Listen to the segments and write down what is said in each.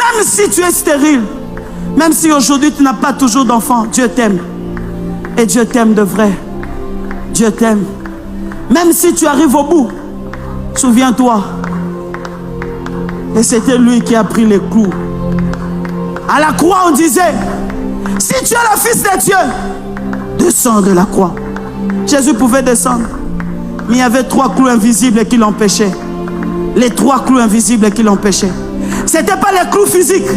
Même si tu es stérile, même si aujourd'hui tu n'as pas toujours d'enfant, Dieu t'aime. Et Dieu t'aime de vrai. Dieu t'aime. Même si tu arrives au bout, souviens-toi. Et c'était lui qui a pris les clous. À la croix, on disait, si tu es le Fils de Dieu, descends de la croix. Jésus pouvait descendre. Mais il y avait 3 clous invisibles qui l'empêchaient. Les 3 clous invisibles qui l'empêchaient. Ce n'était pas les clous physiques.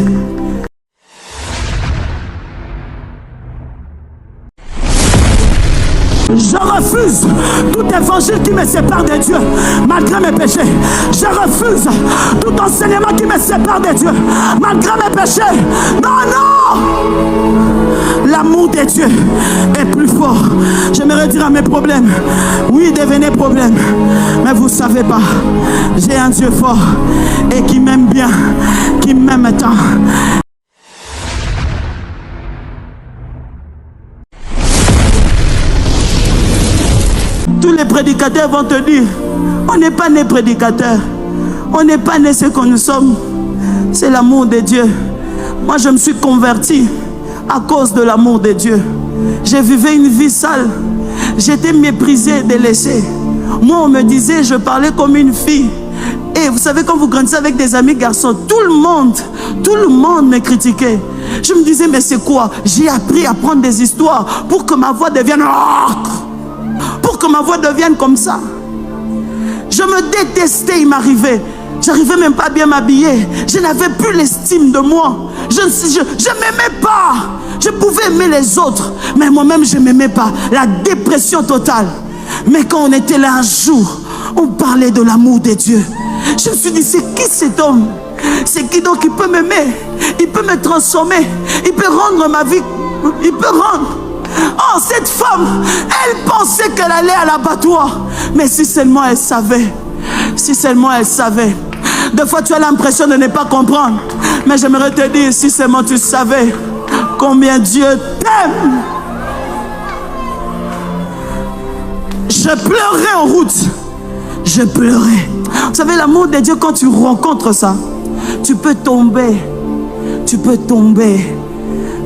Je refuse tout évangile qui me sépare de Dieu, malgré mes péchés. Je refuse tout enseignement qui me sépare de Dieu, malgré mes péchés. Non, non! L'amour de Dieu est plus fort. J'aimerais dire à mes problèmes, oui, devenez problème. Mais vous ne savez pas, j'ai un Dieu fort et qui m'aime bien, qui m'aime tant. Tous les prédicateurs vont te dire, on n'est pas né prédicateur, on n'est pas né ce que nous sommes, c'est l'amour de Dieu. Moi je me suis converti à cause de l'amour de Dieu. J'ai vécu une vie sale, j'étais méprisé, délaissé. Moi on me disait, je parlais comme une fille. Et vous savez, quand vous grandissez avec des amis garçons, tout le monde me critiquait. Je me disais, mais c'est quoi? J'ai appris à prendre des histoires pour que ma voix devienne... Pour que ma voix devienne comme ça. Je me détestais, il m'arrivait. J'arrivais même pas à bien m'habiller. Je n'avais plus l'estime de moi. Je m'aimais pas. Je pouvais aimer les autres, mais moi-même je m'aimais pas. La dépression totale. Mais quand on était là un jour, on parlait de l'amour de Dieu. Je me suis dit, c'est qui cet homme? C'est qui donc? Il peut m'aimer, il peut me transformer, il peut rendre ma vie, il peut rendre. Oh, cette femme, elle pensait qu'elle allait à l'abattoir. Mais si seulement elle savait. Si seulement elle savait. Des fois, tu as l'impression de ne pas comprendre. Mais j'aimerais te dire, si seulement tu savais combien Dieu t'aime. Je pleurais en route. Je pleurais. Vous savez, l'amour de Dieu, quand tu rencontres ça, tu peux tomber. Tu peux tomber.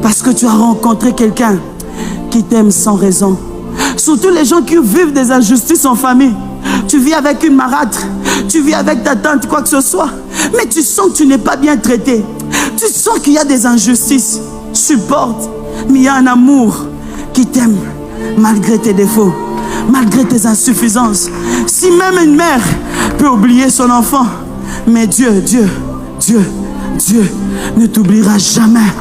Parce que tu as rencontré quelqu'un qui t'aime sans raison. Surtout les gens qui vivent des injustices en famille. Tu vis avec une marâtre, tu vis avec ta tante, quoi que ce soit, mais tu sens que tu n'es pas bien traité. Tu sens qu'il y a des injustices. Supporte, mais il y a un amour qui t'aime malgré tes défauts, malgré tes insuffisances. Si même une mère peut oublier son enfant, mais Dieu ne t'oubliera jamais.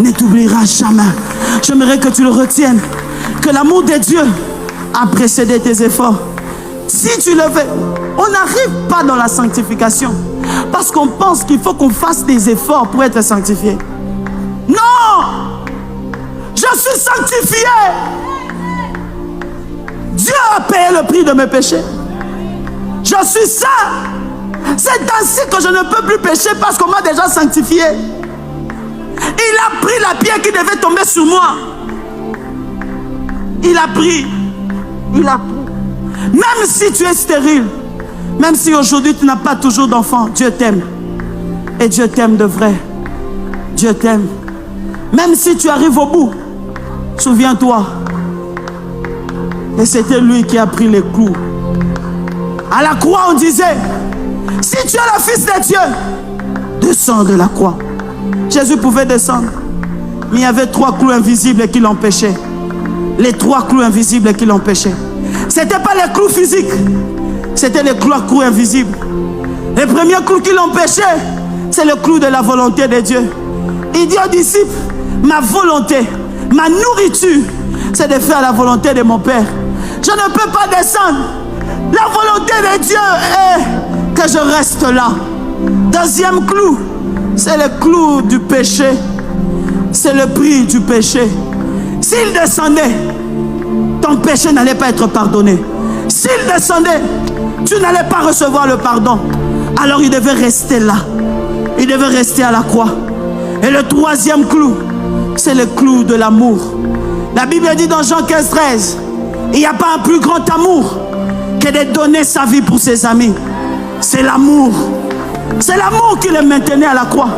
Ne t'oubliera jamais. J'aimerais que tu le retiennes, que l'amour de Dieu a précédé tes efforts. Si tu le veux, on n'arrive pas dans la sanctification parce qu'on pense qu'il faut qu'on fasse des efforts pour être sanctifié. Non! Je suis sanctifié. Dieu a payé le prix de mes péchés. Je suis saint. C'est ainsi que je ne peux plus pécher parce qu'on m'a déjà sanctifié. Il a pris la pierre qui devait tomber sur moi. Il a pris. Il a pris. Même si tu es stérile, même si aujourd'hui tu n'as pas toujours d'enfant, Dieu t'aime. Et Dieu t'aime de vrai. Dieu t'aime. Même si tu arrives au bout, souviens-toi. Et c'était lui qui a pris les clous. À la croix, on disait, si tu es le Fils de Dieu, descends de la croix. Jésus pouvait descendre, mais il y avait 3 clous invisibles qui l'empêchaient. Les 3 clous invisibles qui l'empêchaient. Ce n'était pas les clous physiques, c'était les 3 clous invisibles. Le premier clou qui l'empêchait, c'est le clou de la volonté de Dieu. Il dit aux disciples, ma volonté, ma nourriture, c'est de faire la volonté de mon Père. Je ne peux pas descendre. La volonté de Dieu est que je reste là. Deuxième clou, c'est le clou du péché. C'est le prix du péché. S'il descendait, ton péché n'allait pas être pardonné. S'il descendait, tu n'allais pas recevoir le pardon. Alors il devait rester là. Il devait rester à la croix. Et le troisième clou, c'est le clou de l'amour. La Bible dit dans Jean 15, 13, il n'y a pas un plus grand amour que de donner sa vie pour ses amis. C'est l'amour. C'est l'amour qui le maintenait à la croix.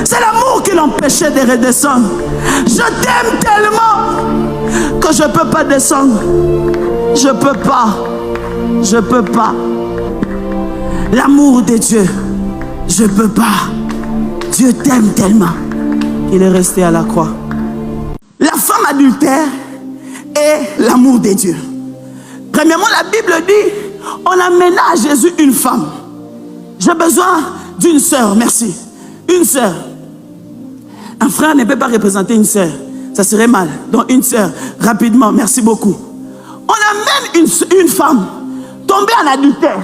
C'est l'amour qui l'empêchait de redescendre. Je t'aime tellement que je ne peux pas descendre. Je ne peux pas. Je ne peux pas. L'amour de Dieu, je ne peux pas. Dieu t'aime tellement qu'il est resté à la croix. La femme adultère est l'amour de Dieu. Premièrement, la Bible dit, on amena à Jésus une femme. J'ai besoin d'une sœur, merci. Une sœur. Un frère ne peut pas représenter une sœur. Ça serait mal. Donc une sœur, rapidement, merci beaucoup. On amène une femme tombée en adultère.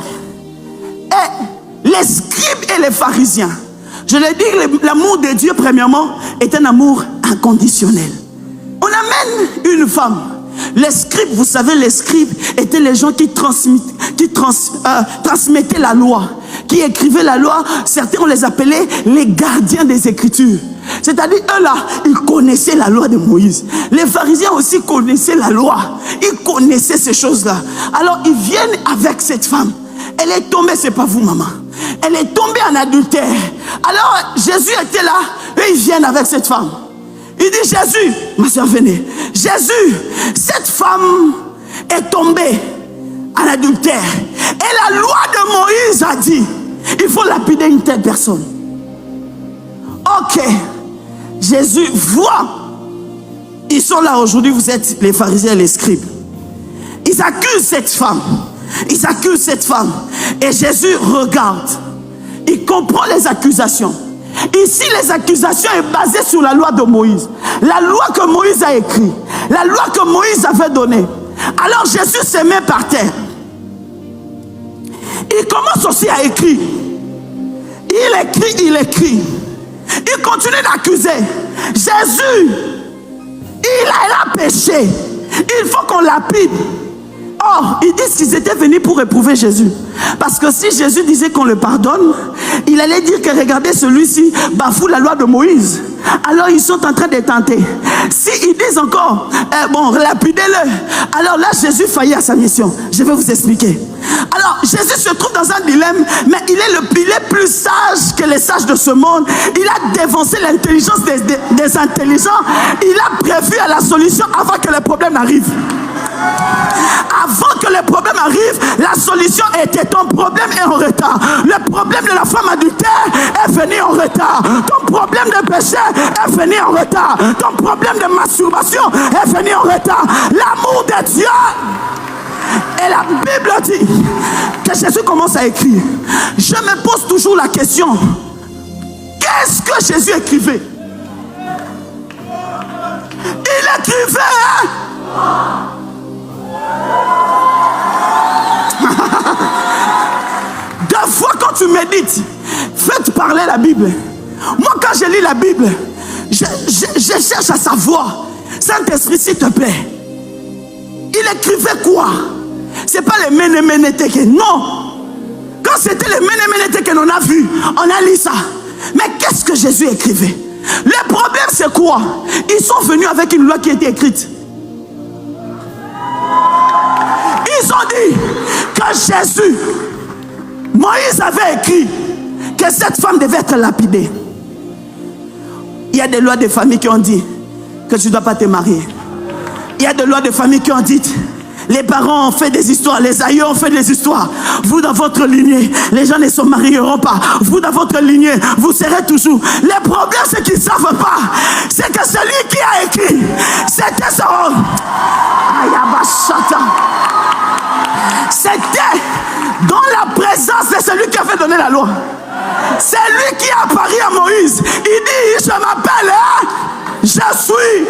Et les scribes et les pharisiens, je l'ai dit, l'amour de Dieu, premièrement, est un amour inconditionnel. On amène une femme. Les scribes, vous savez, les scribes étaient les gens qui transmettaient la loi, qui écrivaient la loi. Certains, on les appelait les gardiens des Écritures. C'est-à-dire, eux là, ils connaissaient la loi de Moïse. Les pharisiens aussi connaissaient la loi. Ils connaissaient ces choses-là. Alors, ils viennent avec cette femme. Elle est tombée, c'est pas vous, maman. Elle est tombée en adultère. Alors, Jésus était là, et ils viennent avec cette femme. Il dit, Jésus, ma soeur, venez. Jésus, cette femme est tombée en adultère. Et la loi de Moïse a dit, il faut lapider une telle personne. Ok. Jésus voit. Ils sont là aujourd'hui, vous êtes les pharisiens et les scribes. Ils accusent cette femme. Ils accusent cette femme. Et Jésus regarde. Il comprend les accusations. Ici, les accusations sont basées sur la loi de Moïse. La loi que Moïse a écrite. La loi que Moïse avait donnée. Alors Jésus se met par terre. Il commence aussi à écrire. Il écrit. Il continue d'accuser. Jésus, il a péché. Il faut qu'on lapide. Or, ils disent qu'ils étaient venus pour éprouver Jésus. Parce que si Jésus disait qu'on le pardonne, il allait dire que regardez, celui-ci bafoue la loi de Moïse. Alors ils sont en train de tenter. S'ils disent encore, bon, lapidez-le. Alors là, Jésus faillit à sa mission. Je vais vous expliquer. Alors, Jésus se trouve dans un dilemme, mais il est plus sage que les sages de ce monde. Il a dévancé l'intelligence des intelligents. Il a prévu à la solution avant que le problème arrive. Avant que le problème arrive, la solution était ton problème est en retard. Le problème de la femme adultère est venu en retard. Ton problème de péché est venu en retard. Ton problème de masturbation est venu en retard. L'amour de Dieu. Et la Bible dit que Jésus commence à écrire. Je me pose toujours la question, qu'est-ce que Jésus écrivait? Il écrivait. Deux fois quand tu médites, faites parler la Bible. Moi quand je lis la Bible, je cherche à savoir. Saint-Esprit, s'il te plaît, il écrivait quoi? C'est pas les ménéménétéké, non. Quand c'était les ménéménétéké, on a vu, on a lu ça. Mais qu'est-ce que Jésus écrivait? Le problème c'est quoi? Ils sont venus avec une loi qui était écrite. Ils ont dit que Jésus, Moïse avait écrit que cette femme devait être lapidée. Il y a des lois de famille qui ont dit que tu ne dois pas te marier. Il y a des lois de famille qui ont dit, les parents ont fait des histoires, les aïeux ont fait des histoires. Vous dans votre lignée, les gens ne se marieront pas. Vous dans votre lignée, vous serez toujours. Le problème c'est qu'ils ne savent pas. C'est que celui qui a écrit, c'était son... C'était dans la présence de celui qui avait donné la loi. C'est lui qui a apparu à Moïse. Il dit, je m'appelle, je suis.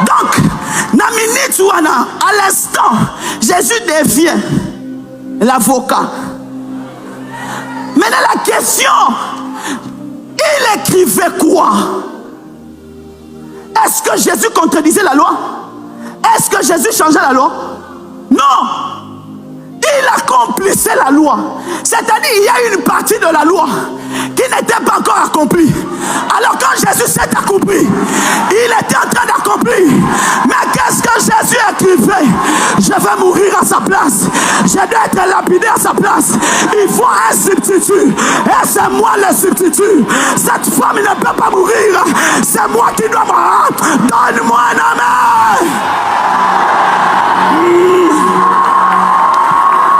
Donc, à l'instant, Jésus devient l'avocat. Maintenant la question, il écrivait quoi? Est-ce que Jésus contredisait la loi? Est-ce que Jésus changeait la loi? Non. Il accomplissait la loi. C'est-à-dire il y a une partie de la loi qui n'était pas encore accomplie. Alors quand Jésus s'est accompli, il était en train d'accomplir. Mais qu'est-ce que Jésus écrivait, je vais mourir à sa place. Je dois être lapidé à sa place. Il faut un substitut. Et c'est moi le substitut. Cette femme ne peut pas mourir. C'est moi qui dois mourir. Donne-moi un amen.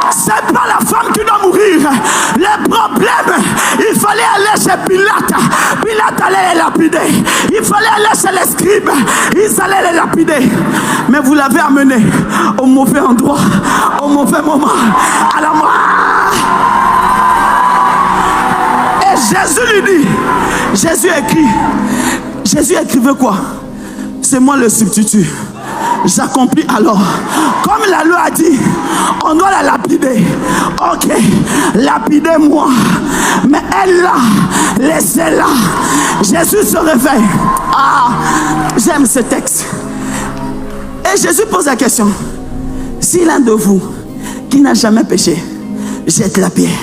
C'est pas la femme qui doit mourir. Le problème, il fallait aller chez Pilate. Pilate allait les lapider. Il fallait aller chez les scribes. Ils allaient les lapider. Mais vous l'avez amené au mauvais endroit, au mauvais moment, à la mort. Et Jésus lui dit, Jésus écrivait quoi? C'est moi le substitut. J'accomplis alors. Comme la loi a dit, on doit la lapider. Ok, lapidez-moi. Mais elle là, laissez-la. Jésus se réveille. Ah, j'aime ce texte. Et Jésus pose la question. Si l'un de vous qui n'a jamais péché jette la pierre.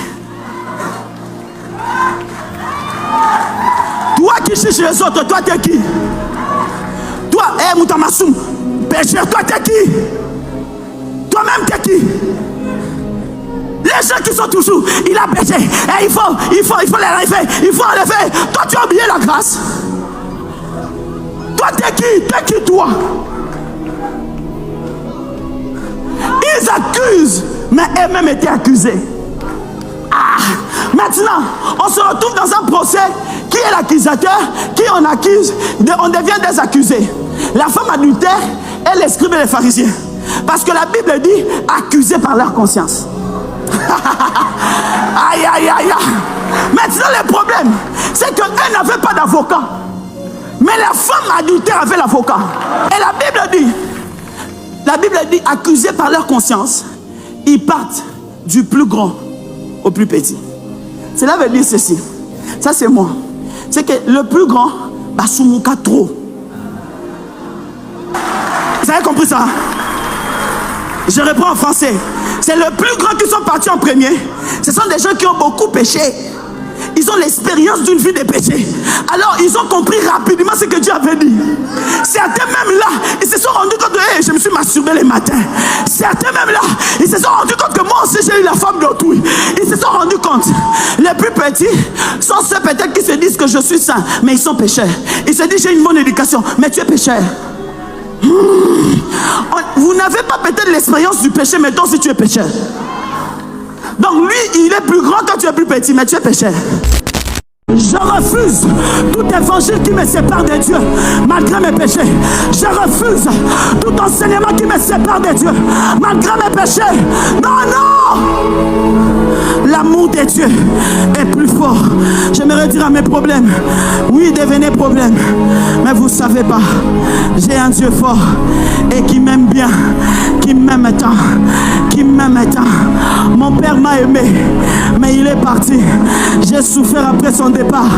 Toi qui cherches les autres, toi t'es qui? Toi, Moutamassoum, pécheur, toi t'es qui? Toi-même t'es qui? Les gens qui sont toujours, il a péché, et il faut l'enlever, il faut enlever. Toi tu as oublié la grâce. Toi t'es qui? T'es qui toi? Ils accusent, mais eux-mêmes étaient accusés. Ah, maintenant, on se retrouve dans un procès. Qui est l'accusateur? Qui on accuse? On devient des accusés. La femme adultère est les scribes et les pharisiens. Parce que la Bible dit accusés par leur conscience. Aïe, aïe, aïe, aïe. Maintenant, le problème, c'est qu'elle n'avait pas d'avocat. Mais la femme adultère avait l'avocat. Et la Bible dit, accusés par leur conscience, ils partent du plus grand au plus petit. Cela veut dire ceci. Ça, c'est moi. C'est que le plus grand, bah, sous mon cas, trop. Vous avez compris ça? Je réponds en français. C'est le plus grand qui sont partis en premier. Ce sont des gens qui ont beaucoup péché. Ils ont l'expérience d'une vie de péché. Alors ils ont compris rapidement ce que Dieu avait dit. Certains même là, ils se sont rendus compte de je me suis masturbé les matins. Certains même là, ils se sont rendus compte que moi aussi j'ai eu la femme d'autrui. Ils se sont rendus compte. Les plus petits sont ceux peut-être qui se disent que je suis saint, mais ils sont pécheurs. Ils se disent j'ai une bonne éducation, mais tu es pécheur. Vous n'avez pas peut-être l'expérience du péché, mais toi si tu es pécheur. Donc lui, il est plus grand quand tu es plus petit, mais tu es pécheur. Je refuse tout évangile qui me sépare de Dieu, malgré mes péchés. Je refuse tout enseignement qui me sépare de Dieu, malgré mes péchés. Non, non! L'amour de Dieu est plus fort. J'aimerais dire à mes problèmes, oui, devenez problème, mais vous ne savez pas, j'ai un Dieu fort et qui m'aime bien, qui m'aime tant, qui m'aime tant. Mon père m'a aimé, mais il est parti. J'ai souffert après son départ.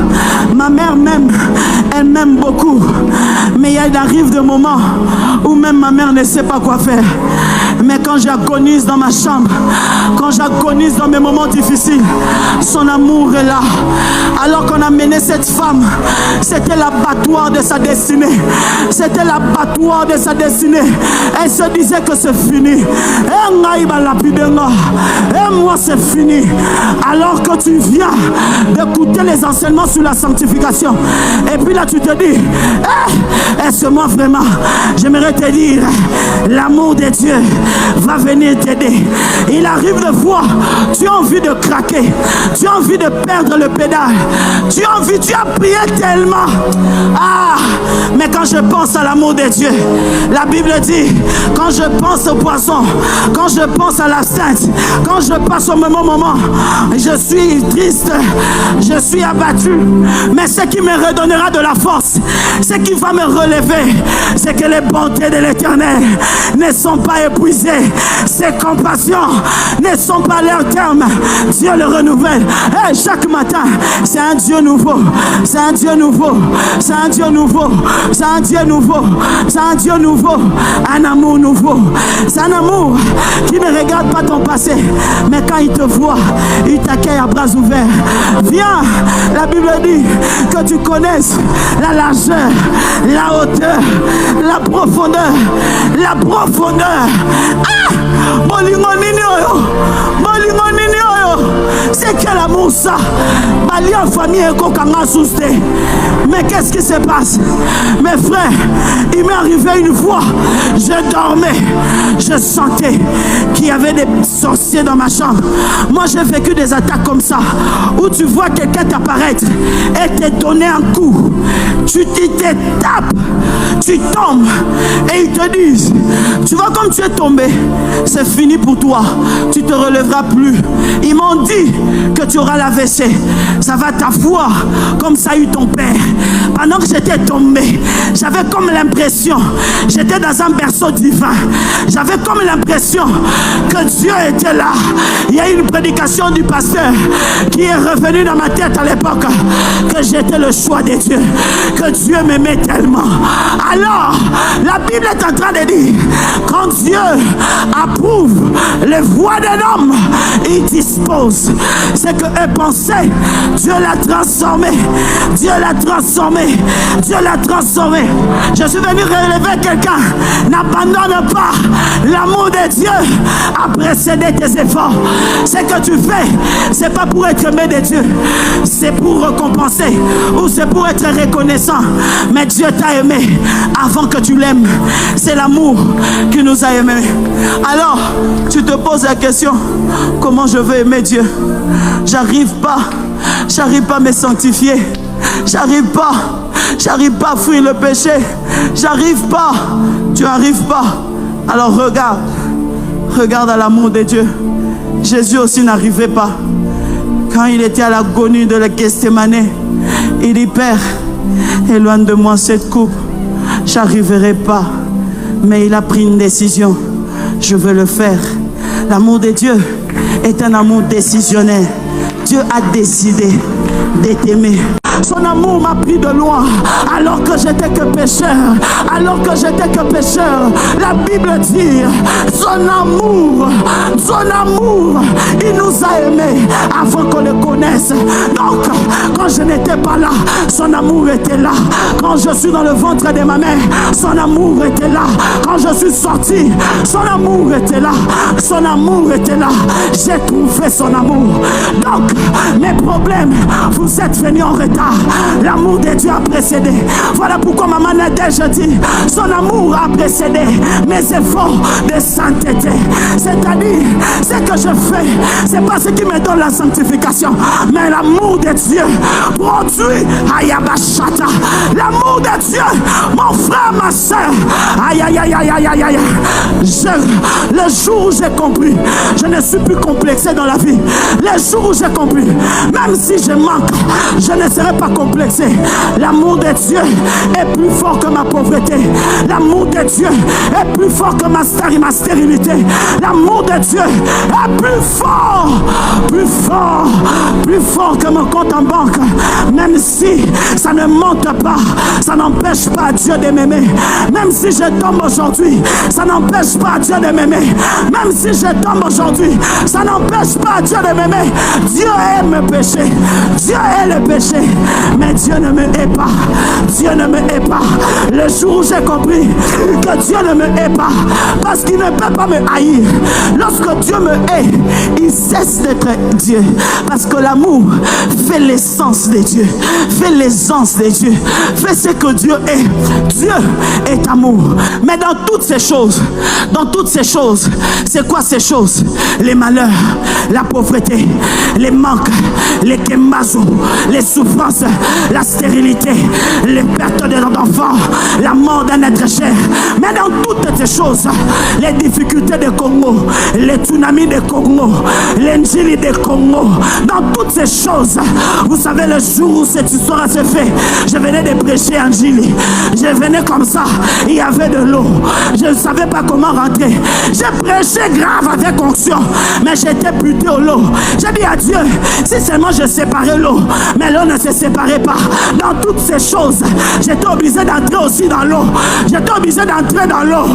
Ma mère m'aime, elle m'aime beaucoup, mais il arrive des moments où même ma mère ne sait pas quoi faire. Mais quand j'agonise dans ma chambre, quand j'agonise dans mes moments difficiles, son amour est là. Alors qu'on a mené cette femme, c'était l'abattoir de sa destinée. C'était l'abattoir de sa destinée. Elle se disait que c'est fini. Et moi c'est fini. Alors que tu viens d'écouter les enseignements sur la sanctification, et puis là tu te dis, est-ce moi vraiment? J'aimerais te dire, l'amour de Dieu va venir t'aider. Il arrive de fois, tu as envie de craquer, tu as envie de perdre le pédale, tu as prié tellement. Ah, mais quand je pense à l'amour de Dieu, la Bible dit, quand je pense au poisson, quand je pense à l'absinthe, quand je passe au même moment, je suis triste, je suis abattu, mais ce qui me redonnera de la force, ce qui va me relever, c'est que les bontés de l'Éternel ne sont pas épuisées. brisé. Ses compassions ne sont pas leur terme. Dieu le renouvelle. Et chaque matin, c'est un Dieu nouveau. C'est un Dieu nouveau. C'est un Dieu nouveau. C'est un Dieu nouveau. C'est un Dieu nouveau. Un amour nouveau. C'est un amour qui ne regarde pas ton passé, mais quand il te voit, il t'accueille à bras ouverts. Viens, la Bible dit que tu connaisses la largeur, la hauteur, la profondeur. La profondeur. Ah! Bolingo nini oyo? Bolingo nini oyo? C'est quel amour ça? Bali en famille eko kanga souste. Mais qu'est-ce qui se passe? Mes frères, il m'est arrivé une fois, je dormais, je sentais qu'il y avait des sorciers dans ma chambre. Moi j'ai vécu des attaques comme ça, où tu vois quelqu'un t'apparaître et te donner un coup. Tu te tapes, tu tombes et ils te disent, tu vois comme tu es tombé, c'est fini pour toi, tu te relèveras plus. Ils m'ont dit que tu auras l'AVC, ça va t'avoir comme ça a eu ton père. Pendant que j'étais tombé, j'avais comme l'impression, j'étais dans un berceau divin, j'avais comme l'impression que Dieu était là. Il y a eu une prédication du pasteur qui est revenue dans ma tête à l'époque, que j'étais le choix de Dieu, que Dieu m'aimait tellement. Alors, la Bible est en train de dire, quand Dieu approuve les voies d'un homme, il dispose ce que eux pensaient. Dieu l'a transformé. Dieu l'a transformé. Dieu l'a transformé. Je suis venu relever quelqu'un. N'abandonne pas. L'amour de Dieu a précédé tes efforts. Ce que tu fais, c'est pas pour être aimé de Dieu, c'est pour récompenser ou c'est pour être reconnaissant. Mais Dieu t'a aimé avant que tu l'aimes. C'est l'amour qui nous a aimés. Alors, tu te poses la question, comment je veux aimer Dieu? J'arrive pas à me sanctifier. J'arrive pas à fuir le péché. J'arrive pas. Tu n'arrives pas. Alors regarde à l'amour de Dieu. Jésus aussi n'arrivait pas. Quand il était à l'agonie de la Gethsémane, il dit, Père, éloigne de moi cette coupe. J'arriverai pas. Mais il a pris une décision. Je veux le faire. L'amour de Dieu est un amour décisionnaire. Dieu a décidé de t'aimer. Son amour m'a pris de loin alors que j'étais que pécheur. Alors que j'étais que pécheur. La Bible dit, son amour, il nous a aimés avant qu'on le connaisse. Donc, quand je n'étais pas là, son amour était là. Quand je suis dans le ventre de ma mère, son amour était là. Quand je suis sorti, son amour était là. Son amour était là. J'ai trouvé son amour. Donc, mes problèmes, vous êtes venus en retard. L'amour de Dieu a précédé. Voilà pourquoi maman Nadège dit, son amour a précédé mes efforts de sainteté. C'est-à-dire, ce que je fais, c'est pas ce qui me donne la sanctification, mais l'amour de Dieu produit Ayabashata. L'amour de Dieu, mon frère, ma soeur. Aïe, aïe, aïe, aïe, aïe, aïe, aïe. Le jour où j'ai compris, je ne suis plus complexé dans la vie. Le jour où j'ai compris, même si je manque, je ne serai pas complexé. L'amour de Dieu est plus fort que ma pauvreté. L'amour de Dieu est plus fort que ma stérilité. L'amour de Dieu est plus fort que mon compte en banque. Même si ça ne monte pas, ça n'empêche pas Dieu de m'aimer. Même si je tombe aujourd'hui, ça n'empêche pas Dieu de m'aimer. Même si je tombe aujourd'hui, ça n'empêche pas Dieu de m'aimer. Dieu aime le péché. Dieu est le péché. Mais Dieu ne me hait pas. Dieu ne me hait pas. Le jour où j'ai compris que Dieu ne me hait pas, parce qu'il ne peut pas me haïr. Lorsque Dieu me hait, il cesse d'être Dieu. Parce que l'amour fait l'essence de Dieu. Fait l'essence de Dieu. Fait ce que Dieu est. Dieu est amour. Mais dans toutes ces choses, c'est quoi ces choses? Les malheurs, la pauvreté, les manques, les kembazo, les souffrances, la stérilité, les pertes d'enfants, la mort d'un être cher. Mais dans toutes ces choses, les difficultés de Congo, les tsunamis de Congo, l'Injili de Congo, dans toutes ces choses, vous savez le jour où cette histoire s'est faite, je venais de prêcher Injili. Je venais comme ça, il y avait de l'eau. Je ne savais pas comment rentrer. J'ai prêché grave avec onction, mais j'étais buté au lot. J'ai dit à Dieu, si seulement je séparais l'eau, mais l'eau ne se séparait pas. Dans toutes ces choses, j'étais obligé d'entrer aussi dans l'eau. J'étais obligé d'entrer dans l'eau.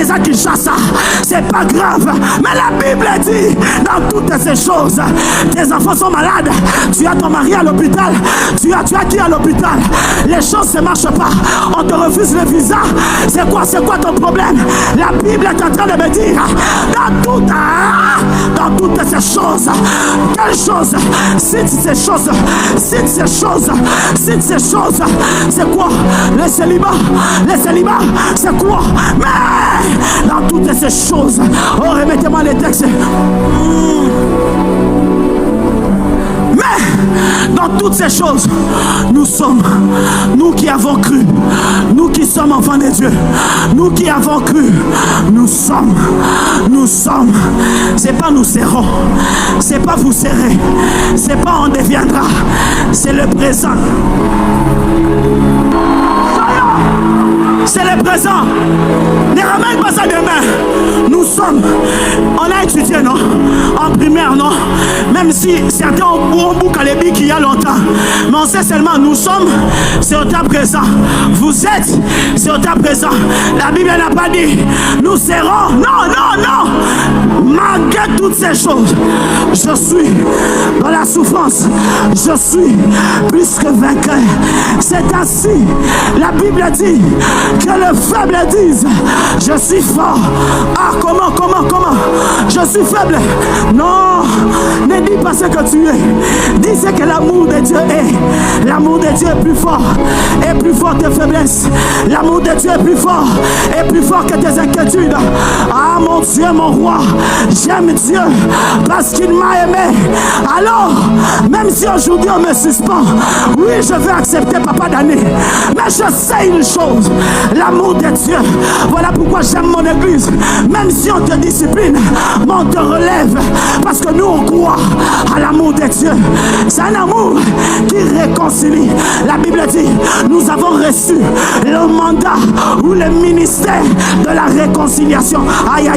Eh, ça qui chasse, c'est pas grave. Mais la Bible dit, dans toutes ces choses, tes enfants sont malades. Tu as ton mari à l'hôpital. Tu as qui à l'hôpital? Les choses ne marchent pas. On te refuse le visa. C'est quoi ton problème? La Bible est en train de me dire, dans toutes ces choses, quelles choses? Cite ces choses. C'est quoi? Le célibat, c'est quoi? Mais dans toutes ces choses, oh, remettez-moi les textes. Mais dans toutes ces choses, nous qui avons cru, nous qui sommes enfants de Dieu, nous qui avons cru, nous sommes. C'est pas nous serrons, c'est pas vous serrez, c'est pas on deviendra, c'est le présent. C'est le présent. Ne ramène pas ça demain. Nous sommes. On a étudié, non? En primaire, non? Même si certains ont bouclé les billes il y a longtemps. Mais on sait seulement, nous sommes, c'est au temps présent. Vous êtes, c'est au temps présent. La Bible n'a pas dit, nous serons. Non. Malgré toutes ces choses, je suis dans la souffrance. Je suis plus que vainqueur. C'est ainsi. La Bible dit que le faible dise, je suis fort. Ah, comment? Je suis faible. Non, ne dis pas ce que tu es. Dis ce que l'amour de Dieu est. L'amour de Dieu est plus fort que tes faiblesses. L'amour de Dieu est plus fort que tes inquiétudes. Ah, mon Dieu, mon roi, j'aime Dieu parce qu'il m'a aimé. Alors, même si aujourd'hui on me suspend, oui, je vais accepter papa d'année. Mais je sais une chose, l'amour de Dieu. Voilà pourquoi j'aime mon église. Même si on te discipline, mais on te relève. Parce que nous, on croit à l'amour de Dieu. C'est un amour qui réconcilie. La Bible dit, nous avons reçu le mandat ou le ministère de la réconciliation. Aïe.